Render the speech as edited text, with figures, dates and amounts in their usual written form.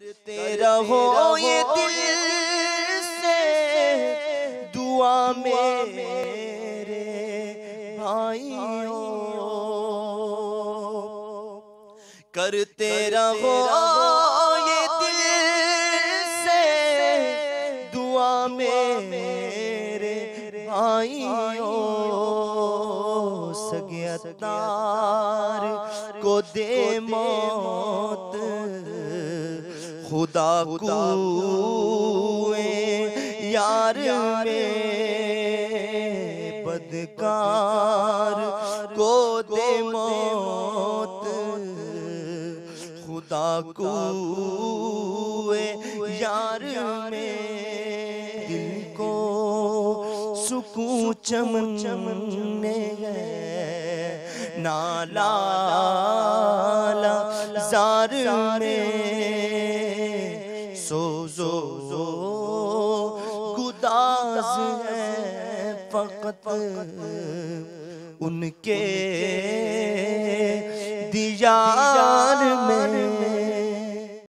करते रहो ये दिल से दुआ मेरे भाइयों, करते रहो ये दिल से दुआ मेरे भाइयों। सगे अत्तार को दे मौत, खुदा कुए यार में बदकार को दे मौत, खुदा कुए यार में। दिल को सुकून चमने नाला जार में सोजो गुदाज है फकत उनके दिया